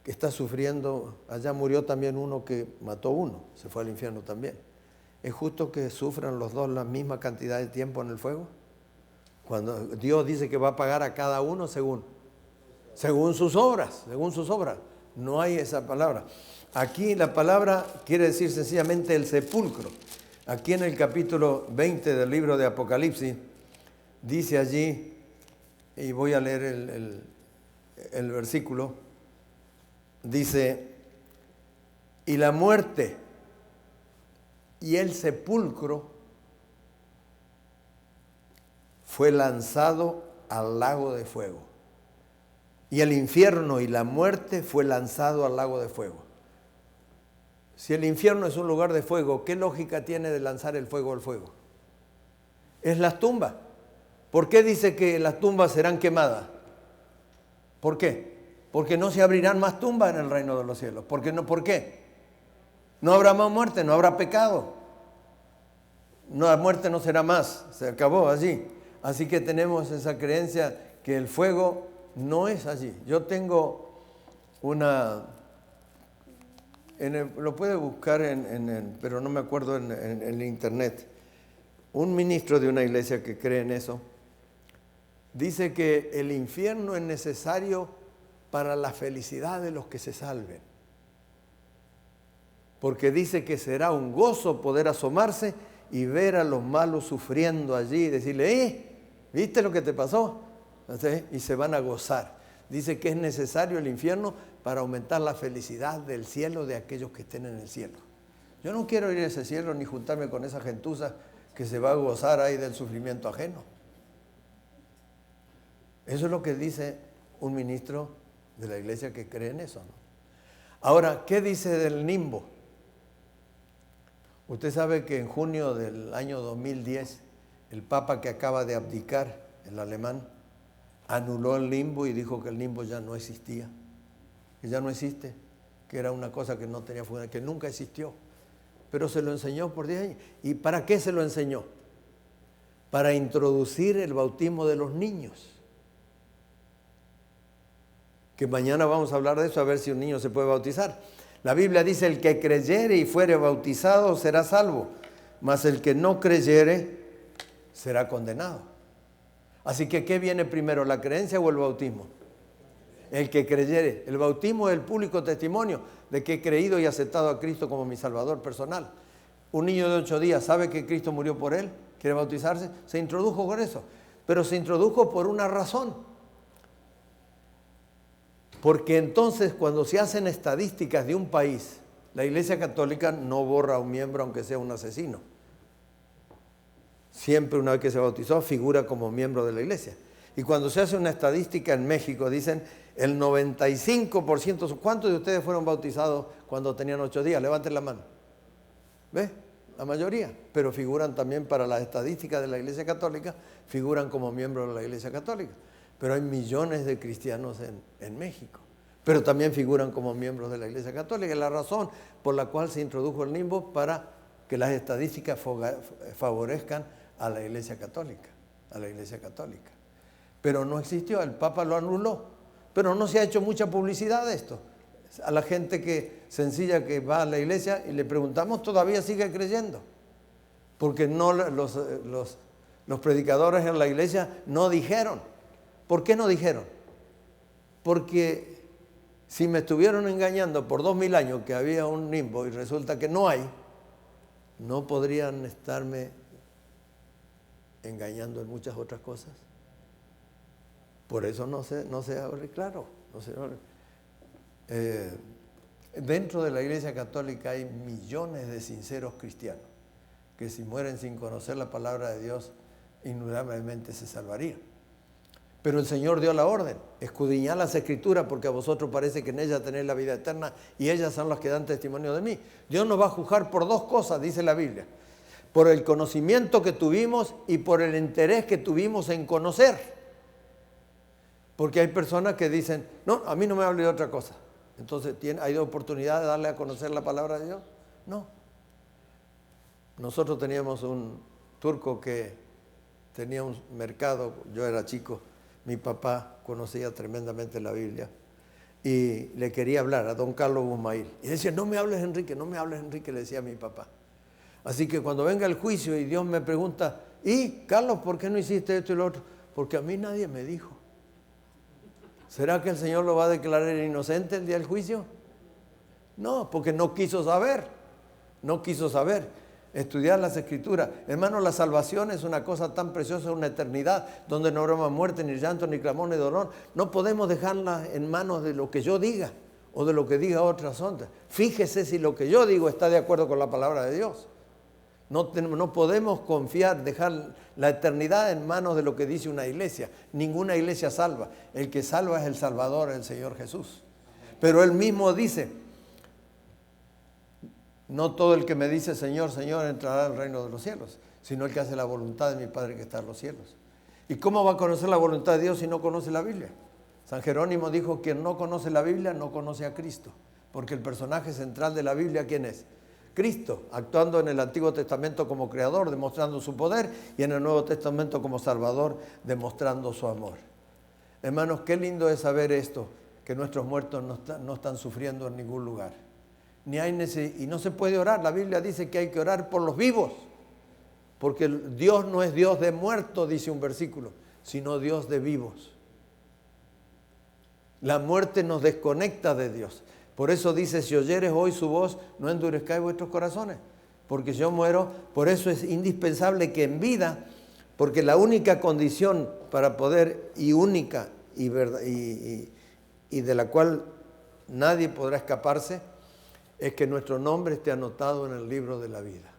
está sufriendo, allá murió también uno que mató uno, se fue al infierno también? ¿Es justo que sufran los dos la misma cantidad de tiempo en el fuego? Cuando Dios dice que va a pagar a cada uno según sus obras, No hay esa palabra. Aquí la palabra quiere decir sencillamente el sepulcro. Aquí en el capítulo 20 del libro de Apocalipsis, dice allí, y voy a leer el versículo, dice, y la muerte y el sepulcro fue lanzado al lago de fuego. Y el infierno y la muerte fue lanzado al lago de fuego. Si el infierno es un lugar de fuego, ¿qué lógica tiene de lanzar el fuego al fuego? Es las tumbas. ¿Por qué dice que las tumbas serán quemadas? ¿Por qué? Porque no se abrirán más tumbas en el reino de los cielos. ¿Por qué? No habrá más muerte, no habrá pecado. No, la muerte no será más, se acabó allí. Así que tenemos esa creencia que el fuego no es allí. Yo tengo lo puede buscar pero no me acuerdo en el internet. Un ministro de una iglesia que cree en eso dice que el infierno es necesario para la felicidad de los que se salven. Porque dice que será un gozo poder asomarse y ver a los malos sufriendo allí y decirle, ¿viste lo que te pasó? Y se van a gozar. Dice que es necesario el infierno para aumentar la felicidad del cielo de aquellos que estén en el cielo. Yo no quiero ir a ese cielo ni juntarme con esa gentuza que se va a gozar ahí del sufrimiento ajeno. Eso es lo que dice un ministro de la iglesia que cree en eso, ¿no? Ahora, ¿qué dice del limbo? Usted sabe que en junio del año 2010, el Papa que acaba de abdicar, el alemán, anuló el limbo y dijo que el limbo ya no existía, que ya no existe, que era una cosa que no tenía fundamento, que nunca existió. Pero se lo enseñó por 10 años. ¿Y para qué se lo enseñó? Para introducir el bautismo de los niños. Que mañana vamos a hablar de eso, a ver si un niño se puede bautizar. La Biblia dice, el que creyere y fuere bautizado será salvo, mas el que no creyere será condenado. Así que, ¿qué viene primero, la creencia o el bautismo? El que creyere. El bautismo es el público testimonio de que he creído y aceptado a Cristo como mi Salvador personal. Un niño de 8 días sabe que Cristo murió por él, quiere bautizarse, se introdujo con eso, pero se introdujo por una razón. Porque entonces cuando se hacen estadísticas de un país, la Iglesia Católica no borra a un miembro aunque sea un asesino. Siempre una vez que se bautizó figura como miembro de la Iglesia. Y cuando se hace una estadística en México dicen el 95%, ¿cuántos de ustedes fueron bautizados cuando tenían 8 días? Levanten la mano. ¿Ves? La mayoría. Pero figuran también para las estadísticas de la Iglesia Católica, figuran como miembros de la Iglesia Católica. Pero hay millones de cristianos en México, pero también figuran como miembros de la Iglesia Católica. Es la razón por la cual se introdujo el limbo, para que las estadísticas favorezcan a la Iglesia Católica, Pero no existió, el Papa lo anuló, pero no se ha hecho mucha publicidad de esto. A la gente sencilla que va a la iglesia y le preguntamos, todavía sigue creyendo, porque no los predicadores en la iglesia no dijeron. ¿Por qué no dijeron? Porque si me estuvieron engañando por 2000 años que había un limbo y resulta que no hay, no podrían estarme engañando en muchas otras cosas. Por eso no se abre claro. Dentro de la Iglesia Católica hay millones de sinceros cristianos que si mueren sin conocer la palabra de Dios, indudablemente se salvarían. Pero el Señor dio la orden, escudriñad las Escrituras porque a vosotros parece que en ellas tenéis la vida eterna y ellas son las que dan testimonio de mí. Dios nos va a juzgar por 2 cosas, dice la Biblia: por el conocimiento que tuvimos y por el interés que tuvimos en conocer. Porque hay personas que dicen, no, a mí no me hable de otra cosa. Entonces, ¿hay oportunidad de darle a conocer la palabra de Dios? No. Nosotros teníamos un turco que tenía un mercado, yo era chico, mi papá conocía tremendamente la Biblia y le quería hablar a don Carlos Bumail. Y decía, no me hables, Enrique, le decía a mi papá. Así que cuando venga el juicio y Dios me pregunta, ¿y Carlos, por qué no hiciste esto y lo otro? Porque a mí nadie me dijo. ¿Será que el Señor lo va a declarar inocente el día del juicio? No, porque no quiso saber. Estudiar las Escrituras. Hermano, la salvación es una cosa tan preciosa, una eternidad, donde no habrá más muerte, ni llanto, ni clamor, ni dolor. No podemos dejarla en manos de lo que yo diga o de lo que diga otras ondas. Fíjese si lo que yo digo está de acuerdo con la palabra de Dios. No podemos dejar la eternidad en manos de lo que dice una iglesia. Ninguna iglesia salva. El que salva es el Salvador, el Señor Jesús. Pero Él mismo dice, no todo el que me dice Señor, Señor entrará al reino de los cielos, sino el que hace la voluntad de mi Padre que está en los cielos. ¿Y cómo va a conocer la voluntad de Dios si no conoce la Biblia? San Jerónimo dijo, quien no conoce la Biblia no conoce a Cristo, porque el personaje central de la Biblia, ¿quién es? Cristo, actuando en el Antiguo Testamento como creador, demostrando su poder, y en el Nuevo Testamento como Salvador, demostrando su amor. Hermanos, qué lindo es saber esto, que nuestros muertos no están sufriendo en ningún lugar. Y no se puede orar. La Biblia dice que hay que orar por los vivos, porque Dios no es Dios de muertos, dice un versículo, sino Dios de vivos. La muerte nos desconecta de Dios. Por eso dice, si oyeres hoy su voz, no endurezcáis vuestros corazones, porque yo muero. Por eso es indispensable que en vida, porque la única condición para poder, y única, y de la cual nadie podrá escaparse, es que nuestro nombre esté anotado en el libro de la vida.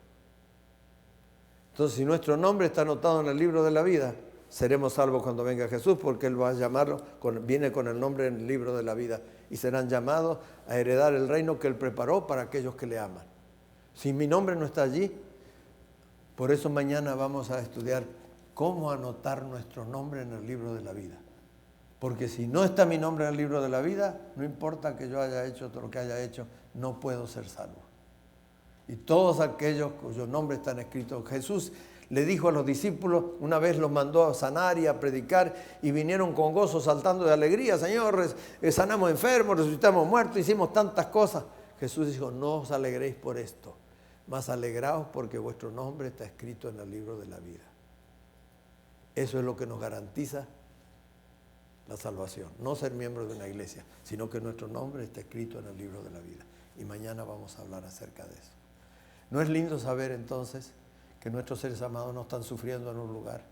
Entonces, si nuestro nombre está anotado en el libro de la vida, seremos salvos cuando venga Jesús, porque Él va a llamarlo, viene con el nombre en el libro de la vida, y serán llamados a heredar el reino que Él preparó para aquellos que le aman. Si mi nombre no está allí, por eso mañana vamos a estudiar cómo anotar nuestro nombre en el libro de la vida. Porque si no está mi nombre en el libro de la vida, no importa que yo haya hecho todo lo que haya hecho, no puedo ser salvo. Y todos aquellos cuyos nombres están escritos, Jesús le dijo a los discípulos, una vez los mandó a sanar y a predicar, y vinieron con gozo, saltando de alegría. Señor, sanamos enfermos, resucitamos muertos, hicimos tantas cosas. Jesús dijo, no os alegréis por esto, mas alegraos porque vuestro nombre está escrito en el libro de la vida. Eso es lo que nos garantiza la salvación. No ser miembro de una iglesia, sino que nuestro nombre está escrito en el libro de la vida. Y mañana vamos a hablar acerca de eso. ¿No es lindo saber entonces que nuestros seres amados no están sufriendo en un lugar?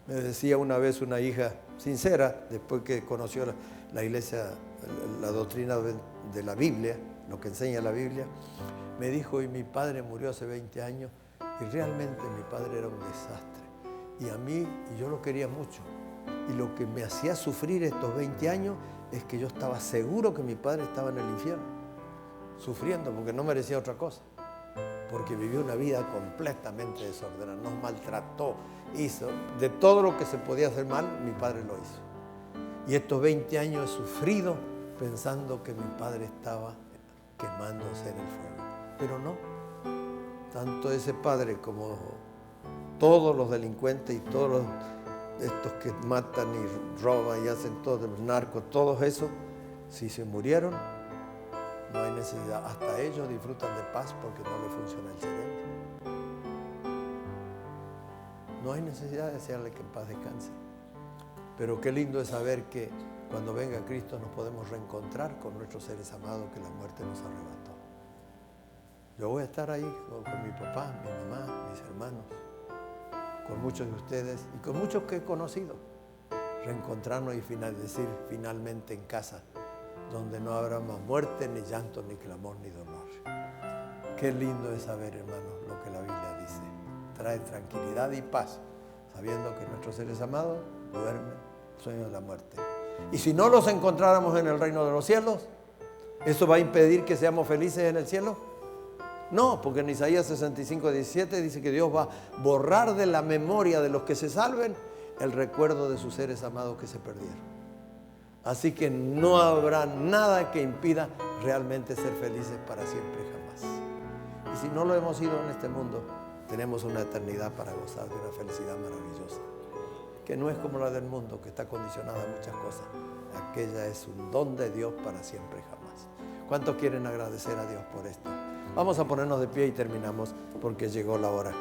Me decía una vez una hija sincera, después que conoció la iglesia, la doctrina de la Biblia, lo que enseña la Biblia, me dijo, y mi padre murió hace 20 años, y realmente mi padre era un desastre. Y a mí, y yo lo quería mucho, y lo que me hacía sufrir estos 20 años es que yo estaba seguro que mi padre estaba en el infierno, sufriendo porque no merecía otra cosa, porque vivió una vida completamente desordenada, nos maltrató, hizo de todo lo que se podía hacer mal, mi padre lo hizo. Y estos 20 años he sufrido pensando que mi padre estaba quemándose en el fuego, pero no. Tanto ese padre como todos los delincuentes y todos estos que matan y roban y hacen todo, los narcos, todos esos, si se murieron, no hay necesidad. Hasta ellos disfrutan de paz porque no les funciona el cerebro. No hay necesidad de desearle que en paz descanse. Pero qué lindo es saber que cuando venga Cristo nos podemos reencontrar con nuestros seres amados que la muerte nos arrebató. Yo voy a estar ahí con mi papá, mi mamá, mis hermanos, con muchos de ustedes y con muchos que he conocido. Reencontrarnos y decir finalmente en casa, donde no habrá más muerte, ni llanto, ni clamor, ni dolor. Qué lindo es saber, hermanos, lo que la Biblia dice. Trae tranquilidad y paz, sabiendo que nuestros seres amados duermen el sueño de la muerte. Y si no los encontráramos en el reino de los cielos, ¿eso va a impedir que seamos felices en el cielo? No, porque en Isaías 65:17 dice que Dios va a borrar de la memoria de los que se salven el recuerdo de sus seres amados que se perdieron. Así que no habrá nada que impida realmente ser felices para siempre y jamás. Y si no lo hemos sido en este mundo, tenemos una eternidad para gozar de una felicidad maravillosa, que no es como la del mundo, que está condicionada a muchas cosas. Aquella es un don de Dios para siempre y jamás. ¿Cuántos quieren agradecer a Dios por esto? Vamos a ponernos de pie y terminamos porque llegó la hora.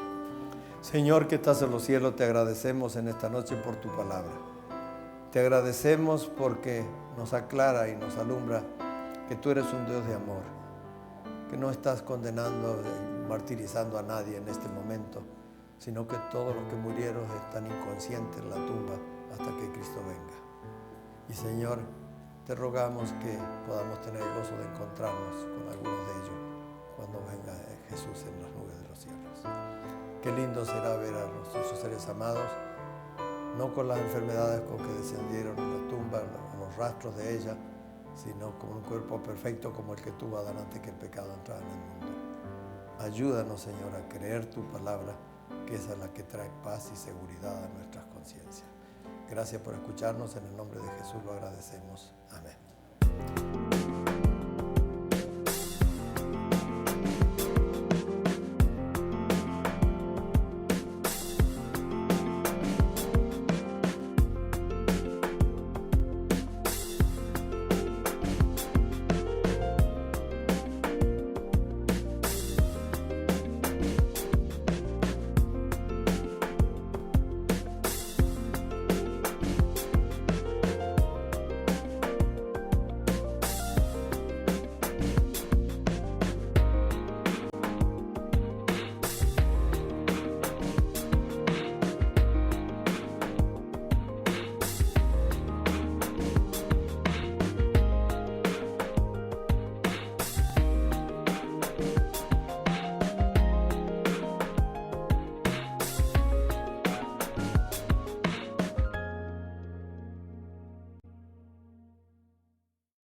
Señor que estás en los cielos, te agradecemos en esta noche por tu palabra. Te agradecemos porque nos aclara y nos alumbra que tú eres un Dios de amor, que no estás condenando y martirizando a nadie en este momento, sino que todos los que murieron están inconscientes en la tumba hasta que Cristo venga. Y Señor, te rogamos que podamos tener el gozo de encontrarnos con algunos de ellos cuando venga Jesús en las nubes de los cielos. Qué lindo será ver a nuestros seres amados, no con las enfermedades con que descendieron en la tumba, los rastros de ella, sino con un cuerpo perfecto como el que tuvo Adán antes que el pecado entrara en el mundo. Ayúdanos, Señor, a creer tu palabra, que esa es la que trae paz y seguridad a nuestras conciencias. Gracias por escucharnos. En el nombre de Jesús lo agradecemos. Amén.